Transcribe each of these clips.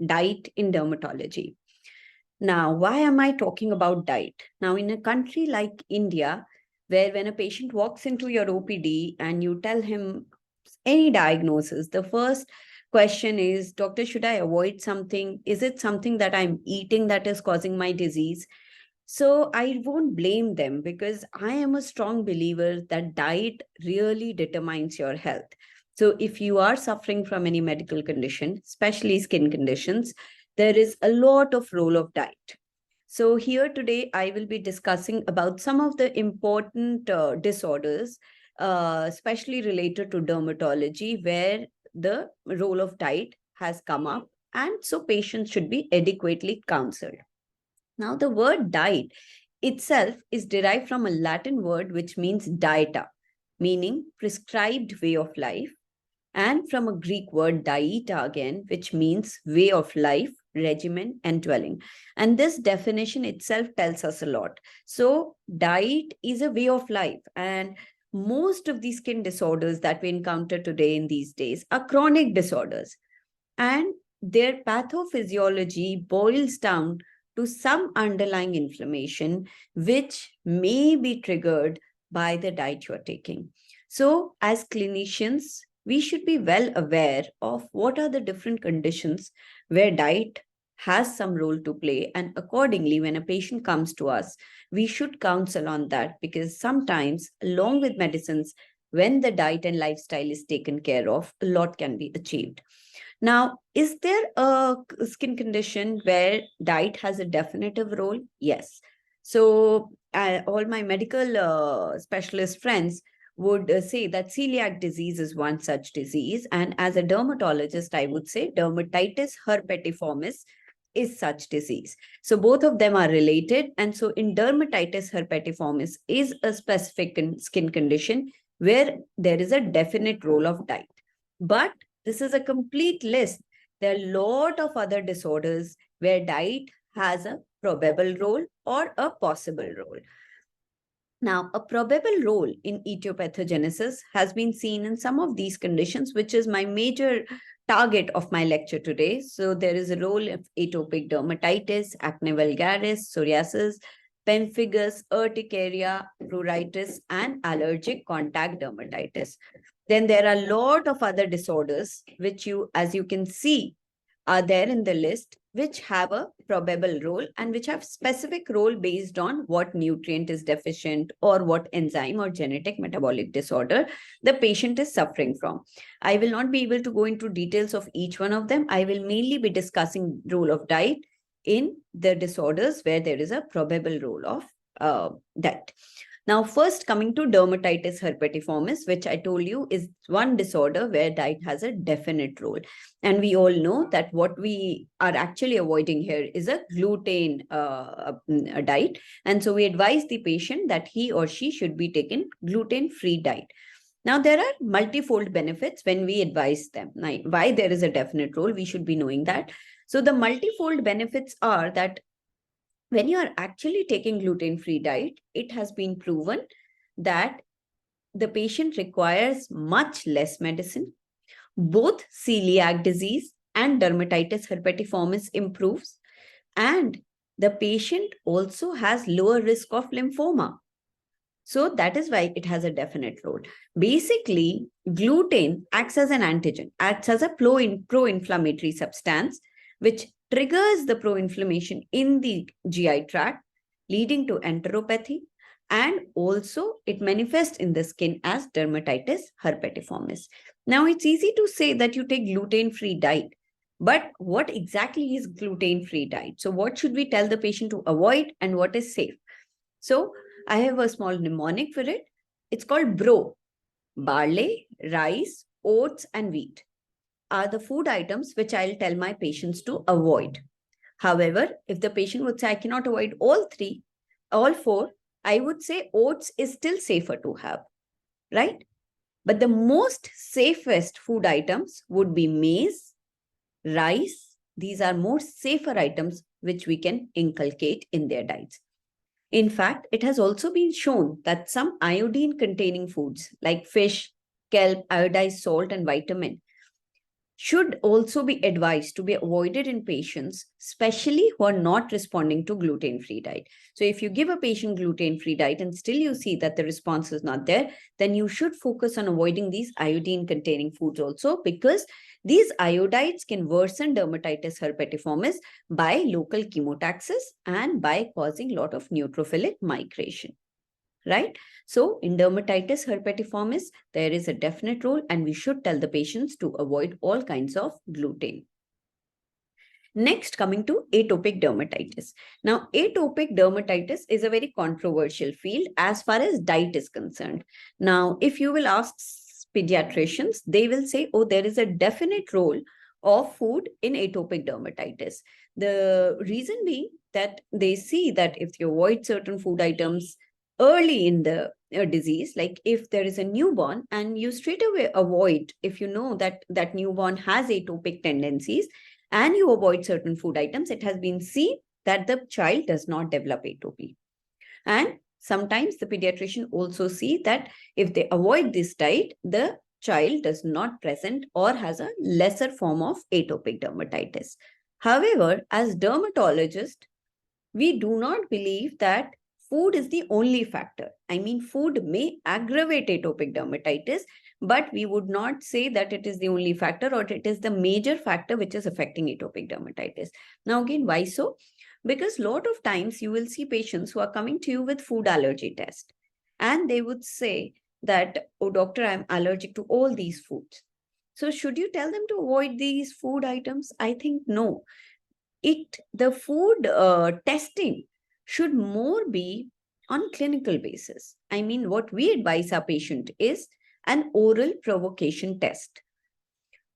diet in dermatology. Now, why am I talking about diet? Now, in a country like India, where when a patient walks into your OPD and you tell him any diagnosis, the first question is, doctor, should I avoid something? Is it something that I'm eating that is causing my disease? So I won't blame them, because I am a strong believer that diet really determines your health. So if you are suffering from any medical condition, especially skin conditions, there is a lot of role of diet. So here today, I will be discussing about some of the important disorders, especially related to dermatology, where the role of diet has come up. And so patients should be adequately counseled. Now, the word diet itself is derived from a Latin word which means dieta, meaning prescribed way of life, and from a Greek word dieta again, which means way of life, regimen, and dwelling. And this definition itself tells us a lot. So, diet is a way of life, and most of these skin disorders that we encounter today in these days are chronic disorders, and their pathophysiology boils down to some underlying inflammation, which may be triggered by the diet you're taking. So, as clinicians, we should be well aware of what are the different conditions where diet has some role to play. And accordingly, when a patient comes to us, we should counsel on that, because sometimes, along with medicines, when the diet and lifestyle is taken care of, a lot can be achieved. Now, is there a skin condition where diet has a definitive role? Yes. So, all my medical specialist friends would say that celiac disease is one such disease. And as a dermatologist, I would say dermatitis herpetiformis is such disease. So both of them are related. And so in dermatitis herpetiformis is a specific skin condition where there is a definite role of diet. But this is a complete list. There are a lot of other disorders where diet has a probable role or a possible role. Now, a probable role in etiopathogenesis has been seen in some of these conditions, which is my major target of my lecture today. So there is a role of atopic dermatitis, acne vulgaris, psoriasis, pemphigus, urticaria, pruritus, and allergic contact dermatitis. Then there are a lot of other disorders, which as you can see, are there in the list, which have a probable role and which have specific role based on what nutrient is deficient or what enzyme or genetic metabolic disorder the patient is suffering from. I will not be able to go into details of each one of them. I will mainly be discussing role of diet in the disorders where there is a probable role of diet. Now, first coming to dermatitis herpetiformis, which I told you is one disorder where diet has a definite role. And we all know that what we are actually avoiding here is a gluten diet. And so we advise the patient that he or she should be taken gluten-free diet. Now, there are multifold benefits when we advise them. Now, why there is a definite role, we should be knowing that. So the multifold benefits are that when you are actually taking gluten-free diet, it has been proven that the patient requires much less medicine. Both celiac disease and dermatitis herpetiformis improves, and the patient also has lower risk of lymphoma. So that is why it has a definite role. Basically, gluten acts as an antigen, acts as a pro-inflammatory substance, which triggers the pro-inflammation in the GI tract, leading to enteropathy, and also it manifests in the skin as dermatitis herpetiformis. Now, it's easy to say that you take gluten-free diet, but what exactly is gluten-free diet? So what should we tell the patient to avoid and what is safe? So I have a small mnemonic for it. It's called BRO. Barley, rice, oats, and wheat are the food items which I'll tell my patients to avoid. However, if the patient would say, I cannot avoid all four, I would say oats is still safer to have, right? But the most safest food items would be maize, rice. These are more safer items which we can inculcate in their diets. In fact, it has also been shown that some iodine-containing foods like fish, kelp, iodized salt, and vitamin should also be advised to be avoided in patients, especially who are not responding to gluten-free diet. So if you give a patient gluten-free diet and still you see that the response is not there, then you should focus on avoiding these iodine-containing foods also, because these iodides can worsen dermatitis herpetiformis by local chemotaxis and by causing a lot of neutrophilic migration. Right? So in dermatitis herpetiformis, there is a definite role, and we should tell the patients to avoid all kinds of gluten. Next, coming to atopic dermatitis. Now, atopic dermatitis is a very controversial field as far as diet is concerned. Now, if you will ask pediatricians, they will say, oh, there is a definite role of food in atopic dermatitis. The reason being that they see that if you avoid certain food items early in the disease, like if there is a newborn and you straight away avoid, if you know that that newborn has atopic tendencies and you avoid certain food items, it has been seen that the child does not develop atopy. And sometimes the pediatrician also see that if they avoid this diet, the child does not present or has a lesser form of atopic dermatitis. However, as dermatologists, we do not believe that food is the only factor. I mean, food may aggravate atopic dermatitis, but we would not say that it is the only factor or it is the major factor which is affecting atopic dermatitis. Now, again, why so? Because a lot of times you will see patients who are coming to you with food allergy test, and they would say that, oh, doctor, I'm allergic to all these foods. So should you tell them to avoid these food items? I think no. The food testing should more be on clinical basis. I mean, what we advise our patient is an oral provocation test,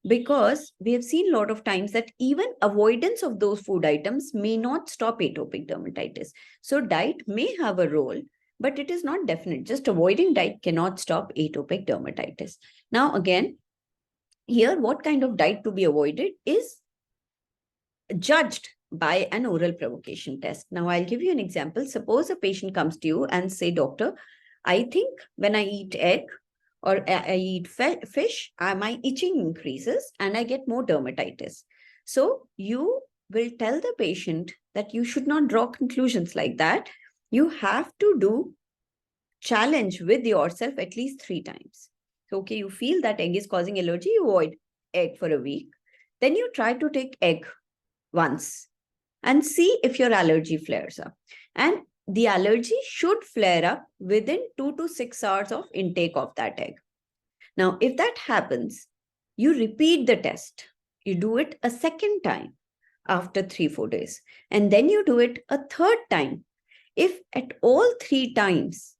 because we have seen a lot of times that even avoidance of those food items may not stop atopic dermatitis. So diet may have a role, but it is not definite. Just avoiding diet cannot stop atopic dermatitis. Now, again, here, what kind of diet to be avoided is judged by an oral provocation test. Now, I'll give you an example. Suppose a patient comes to you and say, doctor, I think when I eat egg or I eat fish, my itching increases and I get more dermatitis. So you will tell the patient that you should not draw conclusions like that. You have to do challenge with yourself at least 3 times. So, okay, you feel that egg is causing allergy, you avoid egg for a week. Then you try to take egg once and see if your allergy flares up. And the allergy should flare up within 2 to 6 hours of intake of that egg. Now, if that happens, you repeat the test. You do it a second time after 3-4 days. And then you do it a third time. If at all 3 times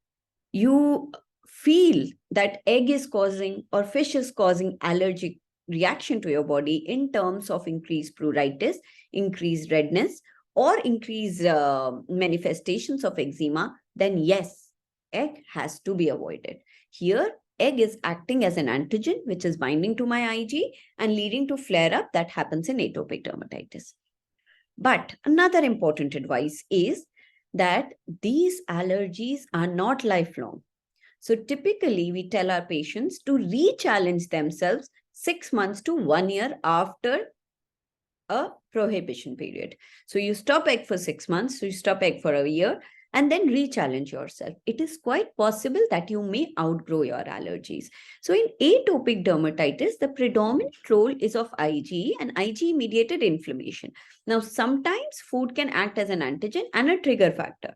you feel that egg is causing or fish is causing allergic reaction to your body in terms of increased pruritus, increased redness, or increased manifestations of eczema, then yes, egg has to be avoided. Here, egg is acting as an antigen, which is binding to my Ig and leading to flare-up that happens in atopic dermatitis. But another important advice is that these allergies are not lifelong. So typically, we tell our patients to re-challenge themselves 6 months to 1 year after a prohibition period. So you stop egg for 6 months, so you stop egg for a year, and then re-challenge yourself. It is quite possible that you may outgrow your allergies. So in atopic dermatitis, the predominant role is of Ig and Ig-mediated inflammation. Now, sometimes food can act as an antigen and a trigger factor,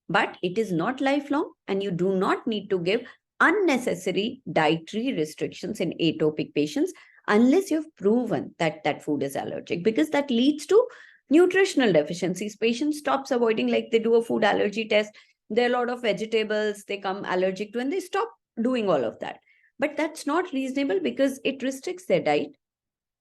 but it is not lifelong, and you do not need to give unnecessary dietary restrictions in atopic patients unless you've proven that that food is allergic, because that leads to nutritional deficiencies. Patients stops avoiding, like they do a food allergy test. There are a lot of vegetables they come allergic to and they stop doing all of that. But that's not reasonable because it restricts their diet.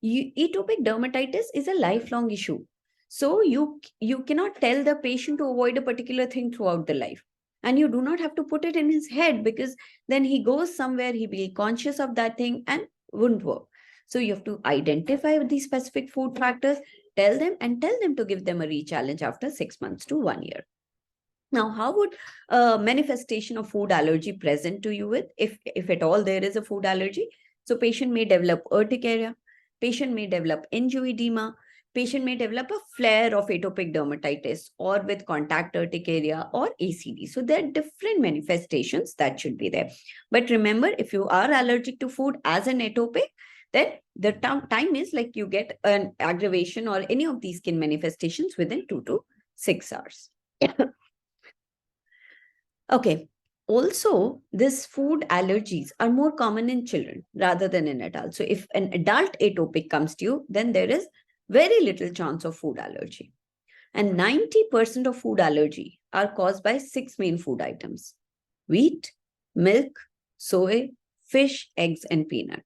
Atopic dermatitis is a lifelong issue. So you cannot tell the patient to avoid a particular thing throughout the life. And you do not have to put it in his head, because then he goes somewhere, he will be conscious of that thing and wouldn't work. So you have to identify these specific food factors, tell them to give them a re-challenge after 6 months to 1 year. Now, how would a manifestation of food allergy present to you with, if at all there is a food allergy? So patient may develop urticaria, patient may develop angioedema, patient may develop a flare of atopic dermatitis or with contact urticaria or ACD. So there are different manifestations that should be there. But remember, if you are allergic to food as an atopic, then the time is like you get an aggravation or any of these skin manifestations within 2 to 6 hours. Okay. Also, this food allergies are more common in children rather than in adults. So if an adult atopic comes to you, then there is very little chance of food allergy. And 90% of food allergy are caused by 6 main food items: wheat, milk, soy, fish, eggs, and peanut.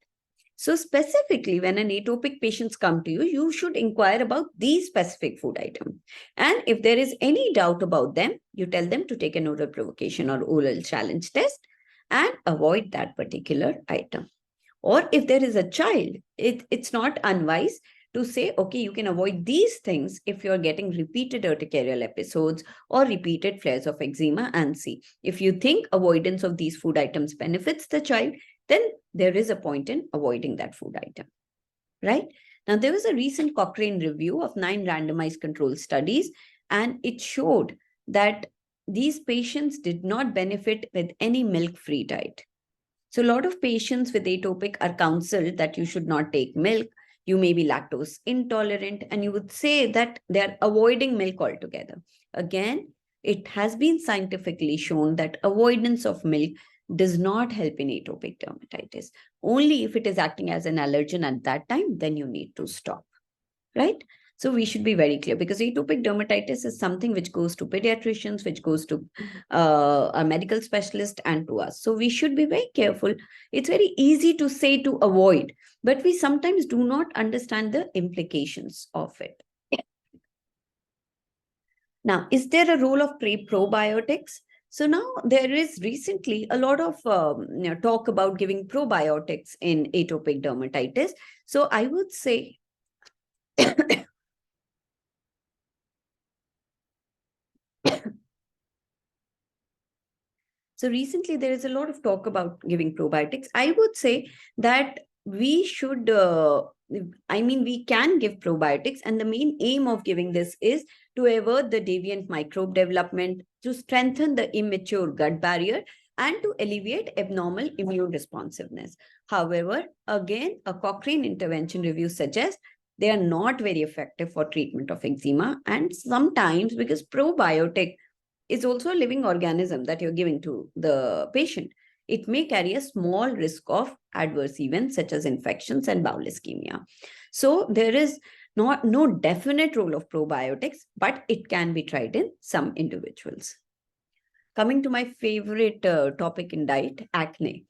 So specifically, when an atopic patients come to you, you should inquire about these specific food items. And if there is any doubt about them, you tell them to take an oral provocation or oral challenge test and avoid that particular item. Or if there is a child, it's not unwise to say, okay, you can avoid these things if you're getting repeated urticarial episodes or repeated flares of eczema, and see. If you think avoidance of these food items benefits the child, then there is a point in avoiding that food item, right? Now, there was a recent Cochrane review of 9 randomized control studies, and it showed that these patients did not benefit with any milk-free diet. So a lot of patients with atopic are counseled that you should not take milk, you may be lactose intolerant, and you would say that they're avoiding milk altogether. Again, it has been scientifically shown that avoidance of milk does not help in atopic dermatitis. Only if it is acting as an allergen at that time, then you need to stop, right? So we should be very clear, because atopic dermatitis is something which goes to pediatricians, which goes to a medical specialist and to us. So we should be very careful. It's very easy to say to avoid, but we sometimes do not understand the implications of it. Now, is there a role of probiotics? So now there is recently a lot of talk about giving probiotics in atopic dermatitis. So I would say so recently there is a lot of talk about giving probiotics. I would say that we should, we can give probiotics, and the main aim of giving this is to avert the deviant microbe development, to strengthen the immature gut barrier, and to alleviate abnormal immune responsiveness. However, again, a Cochrane intervention review suggests they are not very effective for treatment of eczema, and sometimes, because probiotic is also a living organism that you're giving to the patient, it may carry a small risk of adverse events such as infections and bowel ischemia. So there is no definite role of probiotics, but it can be tried in some individuals. Coming to my favorite topic in diet, acne.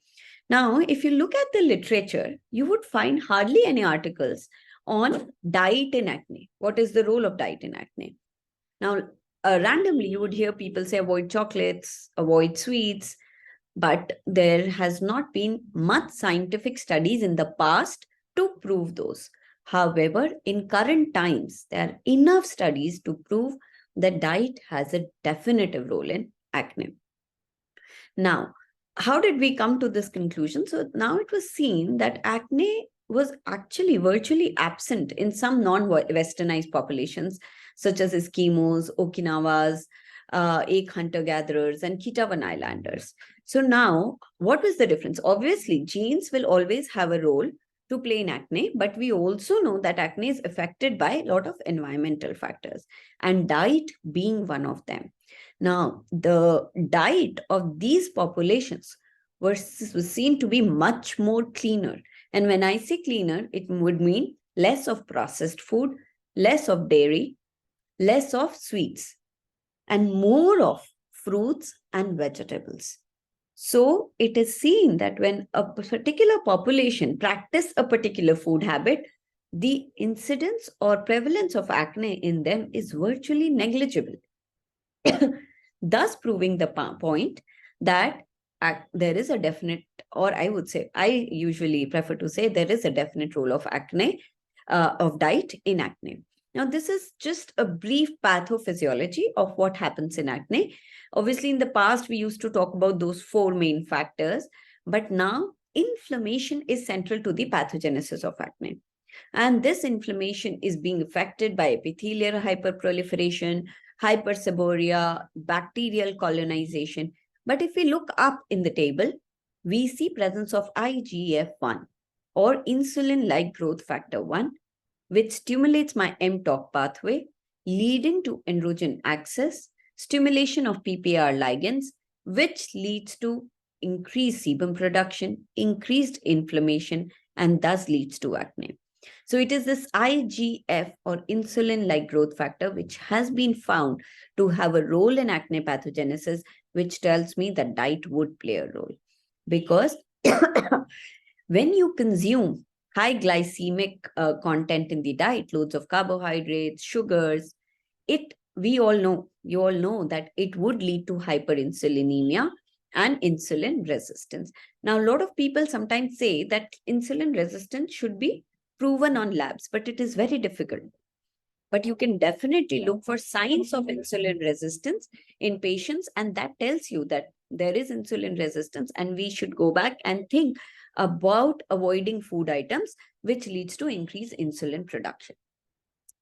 Now, if you look at the literature, you would find hardly any articles on diet in acne. What is the role of diet in acne? Now, randomly, you would hear people say avoid chocolates, avoid sweets, but there has not been much scientific studies in the past to prove those. However, in current times, there are enough studies to prove that diet has a definitive role in acne. Now, how did we come to this conclusion? So now it was seen that acne was actually virtually absent in some non-westernized populations, such as Eskimos, Okinawas, egg hunter-gatherers, and Kitavan Islanders. So now, what was the difference? Obviously, genes will always have a role to play in acne, but we also know that acne is affected by a lot of environmental factors, and diet being one of them. Now, the diet of these populations was seen to be much more cleaner. And when I say cleaner, it would mean less of processed food, less of dairy, less of sweets, and more of fruits and vegetables. So it is seen that when a particular population practice a particular food habit, the incidence or prevalence of acne in them is virtually negligible. Thus proving the point that there is a definite, or I would say, I usually prefer to say there is a definite role of acne, of diet in acne. Now, this is just a brief pathophysiology of what happens in acne. Obviously, in the past, we used to talk about those 4 main factors, but now inflammation is central to the pathogenesis of acne. And this inflammation is being affected by epithelial hyperproliferation, hyperseborrhea, bacterial colonization. But if we look up in the table, we see presence of IGF-1 or insulin-like growth factor 1, which stimulates my mTOR pathway, leading to androgen access, stimulation of PPAR ligands, which leads to increased sebum production, increased inflammation, and thus leads to acne. So it is this IGF or insulin-like growth factor which has been found to have a role in acne pathogenesis, which tells me that diet would play a role. Because when you consume high glycemic content in the diet, loads of carbohydrates, sugars, you all know that it would lead to hyperinsulinemia and insulin resistance. Now, a lot of people sometimes say that insulin resistance should be proven on labs, but it is very difficult. But you can definitely look for signs of insulin resistance in patients, and that tells you that there is insulin resistance, and we should go back and think about avoiding food items which leads to increased insulin production.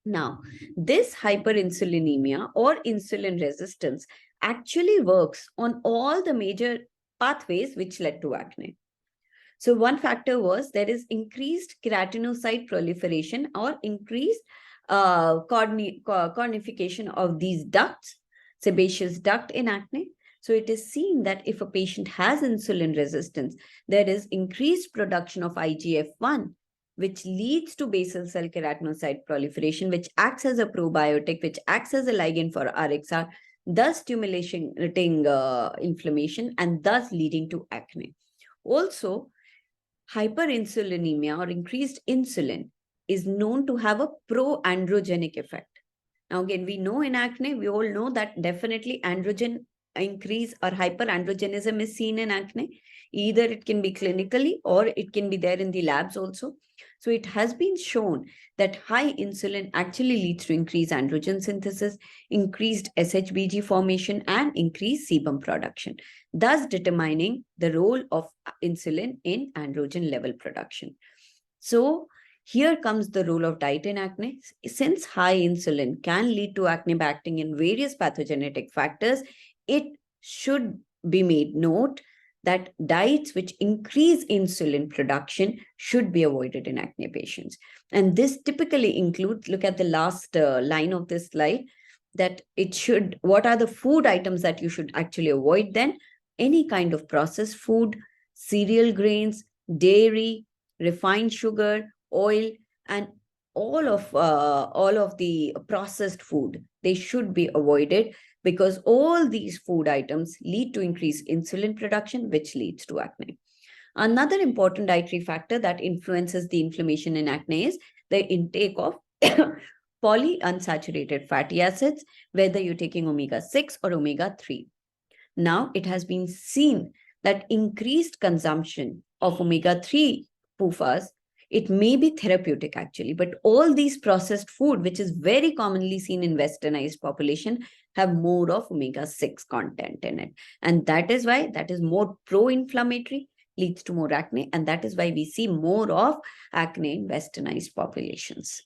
Now, this hyperinsulinemia or insulin resistance actually works on all the major pathways which led to acne. So one factor was there is increased keratinocyte proliferation or increased cornification of these ducts, sebaceous duct in acne. So it is seen that if a patient has insulin resistance, there is increased production of IGF-1, which leads to basal cell keratinocyte proliferation, which acts as a probiotic, which acts as a ligand for RXR, thus stimulating inflammation and thus leading to acne. Also, hyperinsulinemia or increased insulin is known to have a pro-androgenic effect. Now, again, we know in acne, we all know that definitely androgen increase or hyperandrogenism is seen in acne. Either it can be clinically or it can be there in the labs also. So it has been shown that high insulin actually leads to increased androgen synthesis, increased SHBG formation, and increased sebum production, thus determining the role of insulin in androgen level production. So here comes the role of diet in acne. Since high insulin can lead to acne by acting in various pathogenetic factors, it should be made note that diets which increase insulin production should be avoided in acne patients. And this typically includes, look at the last line of this slide, that it should, what are the food items that you should actually avoid then? Any kind of processed food, cereal grains, dairy, refined sugar, oil, and all of the processed food, they should be avoided, because all these food items lead to increased insulin production, which leads to acne. Another important dietary factor that influences the inflammation in acne is the intake of polyunsaturated fatty acids, whether you're taking omega-6 or omega-3. Now, it has been seen that increased consumption of omega-3 PUFAs, it may be therapeutic actually, but all these processed food, which is very commonly seen in westernized population, have more of omega-6 content in it. And that is why that is more pro-inflammatory, leads to more acne. And that is why we see more of acne in westernized populations,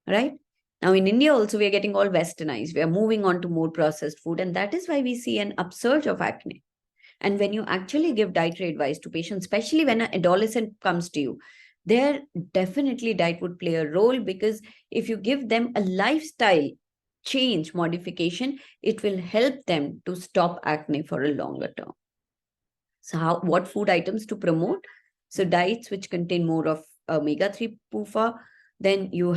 right? Now in India also, we are getting all westernized. We are moving on to more processed food. And that is why we see an upsurge of acne. And when you actually give dietary advice to patients, especially when an adolescent comes to you, there definitely diet would play a role, because if you give them a lifestyle change modification, it will help them to stop acne for a longer term. So what food items to promote? So diets which contain more of omega-3 PUFA, then you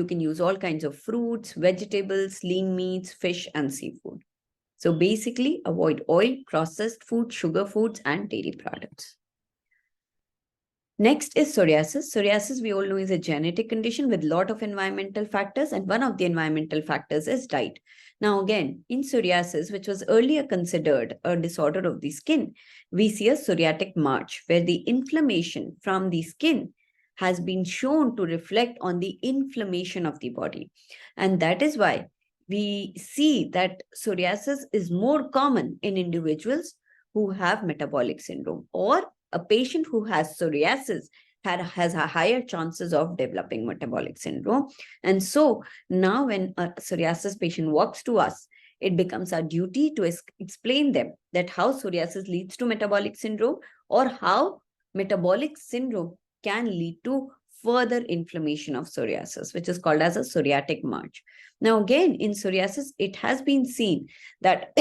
can use all kinds of fruits, vegetables, lean meats, fish, and seafood. So basically avoid oil, processed food, sugar foods, and dairy products. Next is psoriasis. Psoriasis, we all know, is a genetic condition with a lot of environmental factors, and one of the environmental factors is diet. Now, again, in psoriasis, which was earlier considered a disorder of the skin, we see a psoriatic march, where the inflammation from the skin has been shown to reflect on the inflammation of the body. And that is why we see that psoriasis is more common in individuals who have metabolic syndrome, or a patient who has psoriasis has a higher chances of developing metabolic syndrome. And so now when a psoriasis patient walks to us, it becomes our duty to explain them that how psoriasis leads to metabolic syndrome, or how metabolic syndrome can lead to further inflammation of psoriasis, which is called as a psoriatic march. Now, again, in psoriasis, it has been seen that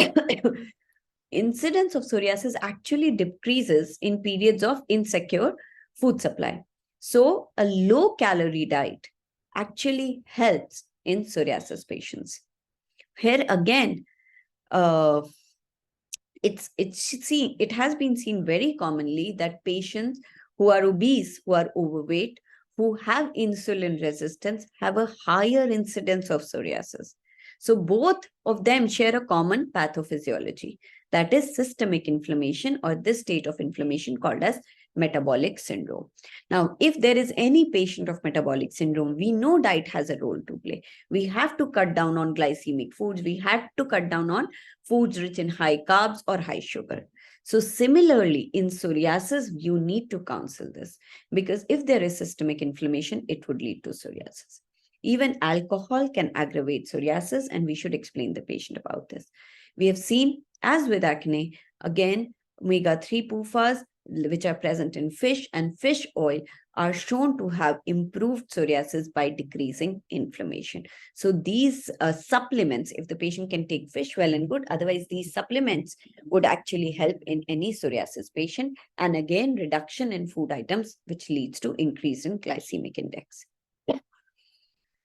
incidence of psoriasis actually decreases in periods of insecure food supply. So a low-calorie diet actually helps in psoriasis patients. Here again, it has been seen very commonly that patients who are obese, who are overweight, who have insulin resistance have a higher incidence of psoriasis. So both of them share a common pathophysiology, that is systemic inflammation, or this state of inflammation called as metabolic syndrome. Now, if there is any patient of metabolic syndrome, we know diet has a role to play. We have to cut down on glycemic foods. We have to cut down on foods rich in high carbs or high sugar. So similarly, in psoriasis, you need to counsel this, because if there is systemic inflammation, it would lead to psoriasis. Even alcohol can aggravate psoriasis, and we should explain the patient about this. We have seen, as with acne, again, omega-3 PUFAs, which are present in fish and fish oil, are shown to have improved psoriasis by decreasing inflammation. So these supplements, if the patient can take fish, well and good. Otherwise, these supplements would actually help in any psoriasis patient. And again, reduction in food items, which leads to increase in glycemic index.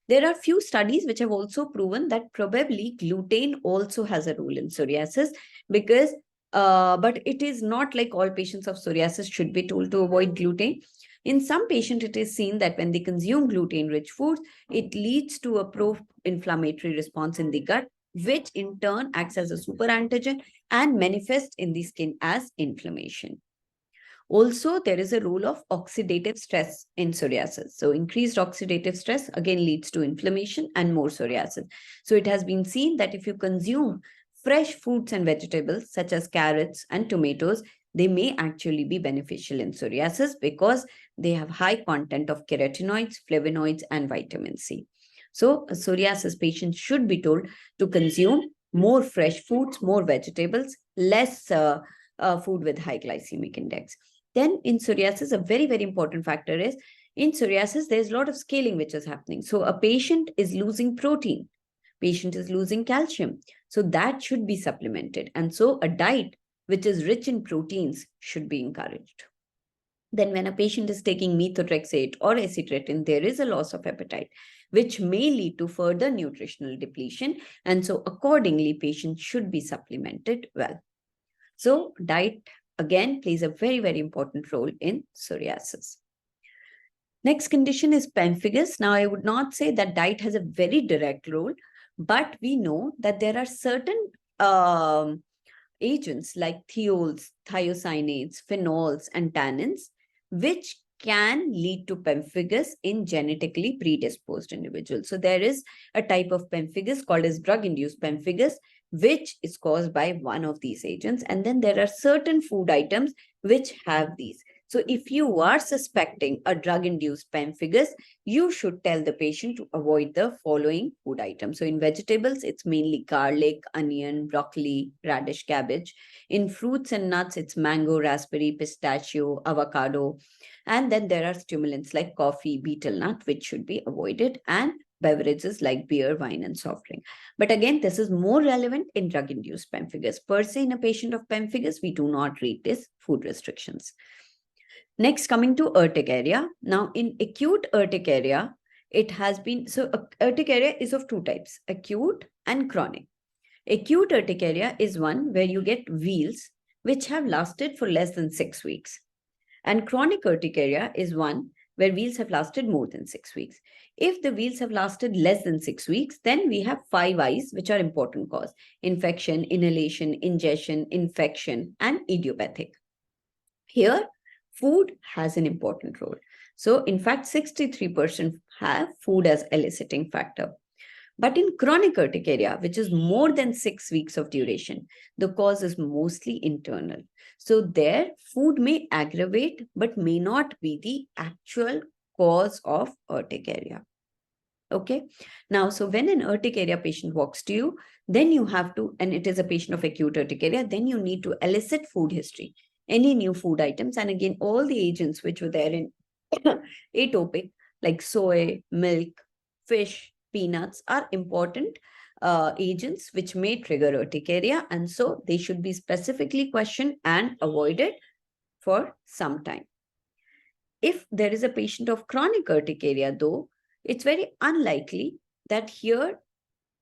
There are few studies which have also proven that probably gluten also has a role in psoriasis, because but it is not like all patients of psoriasis should be told to avoid gluten. In some patients, it is seen that when they consume gluten-rich foods, it leads to a pro-inflammatory response in the gut, which in turn acts as a super antigen and manifests in the skin as inflammation. Also, there is a role of oxidative stress in psoriasis. So increased oxidative stress again leads to inflammation and more psoriasis. So it has been seen that if you consume fresh fruits and vegetables such as carrots and tomatoes, they may actually be beneficial in psoriasis because they have high content of carotenoids, flavonoids, and vitamin C. So a psoriasis patient should be told to consume more fresh foods, more vegetables, less food with high glycemic index. Then in psoriasis, a very, very important factor is, in psoriasis, there's a lot of scaling which is happening. So a patient is losing protein, patient is losing calcium. So that should be supplemented. And so a diet which is rich in proteins should be encouraged. Then when a patient is taking methotrexate or acitretin, there is a loss of appetite, which may lead to further nutritional depletion. And so accordingly, patients should be supplemented well. So diet, again, plays a very, very important role in psoriasis. Next condition is pemphigus. Now, I would not say that diet has a very direct role, but we know that there are certain agents like thiols, thiocyanate, phenols, and tannins, which can lead to pemphigus in genetically predisposed individuals. So there is a type of pemphigus called as drug-induced pemphigus, which is caused by one of these agents. And then there are certain food items which have these. So if you are suspecting a drug-induced pemphigus, you should tell the patient to avoid the following food items. So in vegetables, it's mainly garlic, onion, broccoli, radish, cabbage. In fruits and nuts, it's mango, raspberry, pistachio, avocado. And then there are stimulants like coffee, betel nut, which should be avoided, and beverages like beer, wine, and soft drink. But again, this is more relevant in drug-induced pemphigus. Per se, in a patient of pemphigus, we do not read this food restrictions. Next, coming to urticaria. Now, in acute urticaria, it has been, so urticaria is of two types, acute and chronic. Acute urticaria is one where you get wheals which have lasted for less than 6 weeks. And chronic urticaria is one where wheals have lasted more than 6 weeks. If the wheals have lasted less than 6 weeks, then we have 5 I's, which are important cause: infection, inhalation, ingestion, infection, and idiopathic. Here, food has an important role. So in fact, 63% have food as eliciting factor. But in chronic urticaria, which is more than 6 weeks of duration, the cause is mostly internal. So there, food may aggravate, but may not be the actual cause of urticaria. Okay. Now, so when an urticaria patient walks to you, then you have to, and it is a patient of acute urticaria, then you need to elicit food history, any new food items. And again, all the agents which were there in atopic, like soy, milk, fish, peanuts, are important agents which may trigger urticaria. And so they should be specifically questioned and avoided for some time. If there is a patient of chronic urticaria, though, it's very unlikely that here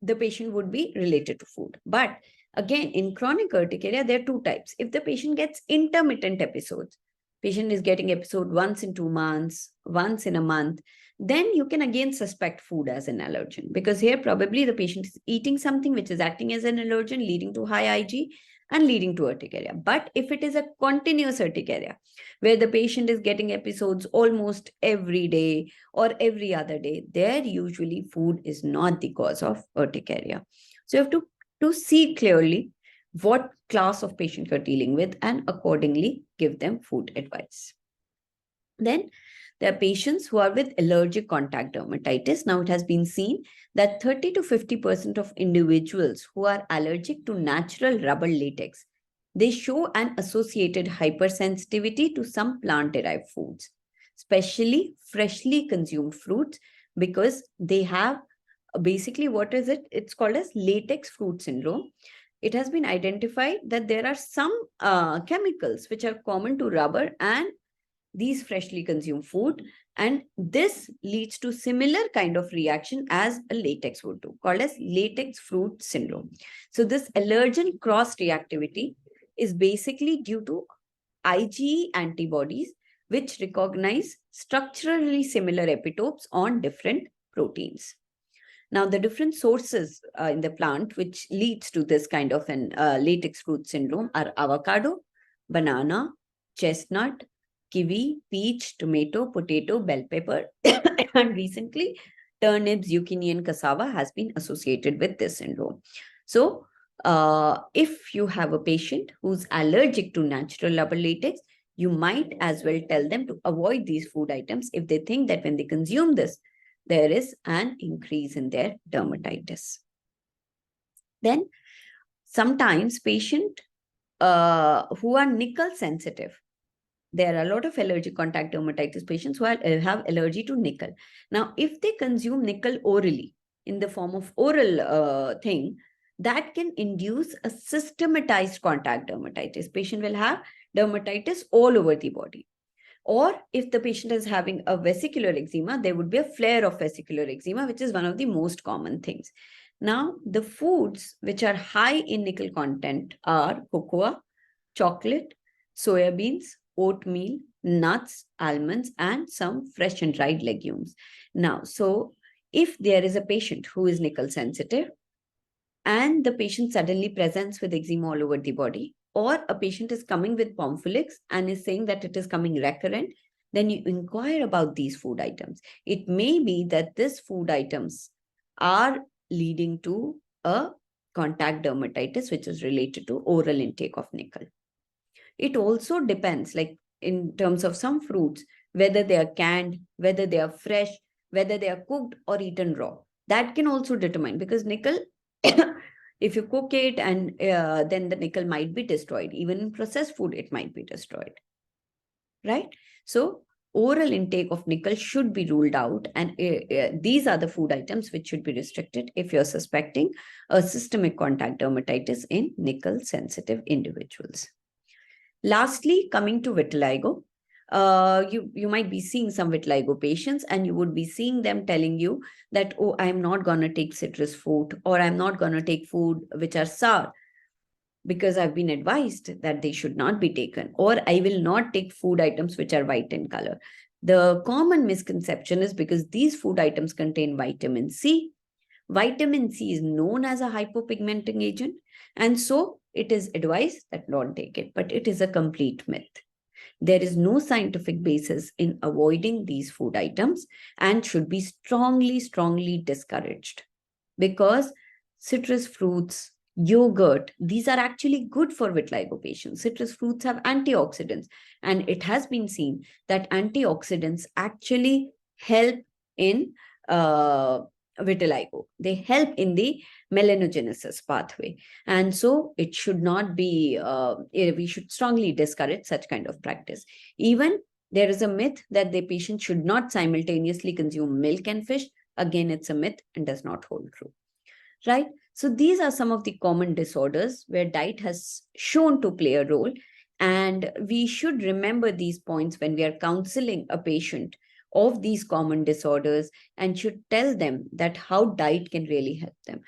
the patient would be related to food. But again, in chronic urticaria, there are two types. If the patient gets intermittent episodes, patient is getting episode once in 2 months, once in a month, then you can again suspect food as an allergen, because here probably the patient is eating something which is acting as an allergen, leading to high IG and leading to urticaria. But if it is a continuous urticaria, where the patient is getting episodes almost every day or every other day, there usually food is not the cause of urticaria. So you have to see clearly what class of patient you're dealing with and accordingly give them food advice. Then there are patients who are with allergic contact dermatitis. Now it has been seen that 30 to 50% of individuals who are allergic to natural rubber latex, they show an associated hypersensitivity to some plant-derived foods, especially freshly consumed fruits, because they have basically, what is it? It's called as latex fruit syndrome. It has been identified that there are some chemicals which are common to rubber and these freshly consumed food, and this leads to similar kind of reaction as a latex would do, called as latex fruit syndrome. So this allergen cross reactivity is basically due to IgE antibodies which recognize structurally similar epitopes on different proteins. Now, the different sources in the plant which leads to this kind of an latex fruit syndrome are avocado, banana, chestnut, kiwi, peach, tomato, potato, bell pepper, and recently turnips, zucchini, and cassava has been associated with this syndrome. So, if you have a patient who's allergic to natural rubber latex, you might as well tell them to avoid these food items if they think that when they consume this, there is an increase in their dermatitis. Then sometimes patients who are nickel sensitive, there are a lot of allergic contact dermatitis patients who have allergy to nickel. Now, if they consume nickel orally in the form of oral thing, that can induce a systematized contact dermatitis. Patient will have dermatitis all over the body. Or if the patient is having a vesicular eczema, there would be a flare of vesicular eczema, which is one of the most common things. Now, the foods which are high in nickel content are cocoa, chocolate, soya beans, oatmeal, nuts, almonds, and some fresh and dried legumes. Now, so if there is a patient who is nickel sensitive and the patient suddenly presents with eczema all over the body, or a patient is coming with pemphigus and is saying that it is coming recurrent, then you inquire about these food items. It may be that these food items are leading to a contact dermatitis, which is related to oral intake of nickel. It also depends, like in terms of some fruits, whether they are canned, whether they are fresh, whether they are cooked or eaten raw. That can also determine, because nickel, if you cook it and then the nickel might be destroyed. Even in processed food, it might be destroyed, right? So oral intake of nickel should be ruled out, and these are the food items which should be restricted if you're suspecting a systemic contact dermatitis in nickel sensitive individuals. Lastly, coming to vitiligo, you might be seeing some vitiligo patients and you would be seeing them telling you that, oh, I'm not going to take citrus fruit, or I'm not going to take food which are sour because I've been advised that they should not be taken, or I will not take food items which are white in color. The common misconception is because these food items contain vitamin C. Vitamin C is known as a hypopigmenting agent, and so it is advised that don't take it, but it is a complete myth. There is no scientific basis in avoiding these food items and should be strongly, strongly discouraged. because citrus fruits, yogurt, these are actually good for vitiligo patients. Citrus fruits have antioxidants, and it has been seen that antioxidants actually help in vitiligo. They help in the melanogenesis pathway. And so it should not be, we should strongly discourage such kind of practice. Even there is a myth that the patient should not simultaneously consume milk and fish. Again, it's a myth and does not hold true, right? So these are some of the common disorders where diet has shown to play a role. And we should remember these points when we are counseling a patient of these common disorders, and should tell them that how diet can really help them.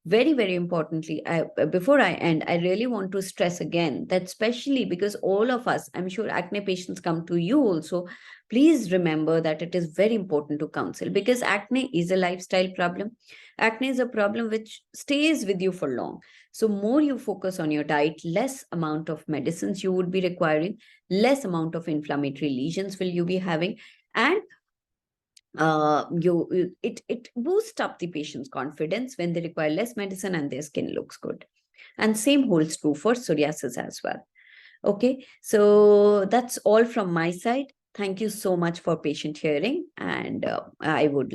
Very, very importantly, before I end, I really want to stress again that, especially because all of us, I'm sure acne patients come to you also, please remember that it is very important to counsel, because acne is a lifestyle problem. Acne is a problem which stays with you for long. So more you focus on your diet, less amount of medicines you would be requiring, less amount of inflammatory lesions will you be having, and it boosts up the patient's confidence when they require less medicine and their skin looks good. And same holds true for psoriasis as well. Okay, so that's all from my side. Thank you so much for patient hearing, and I would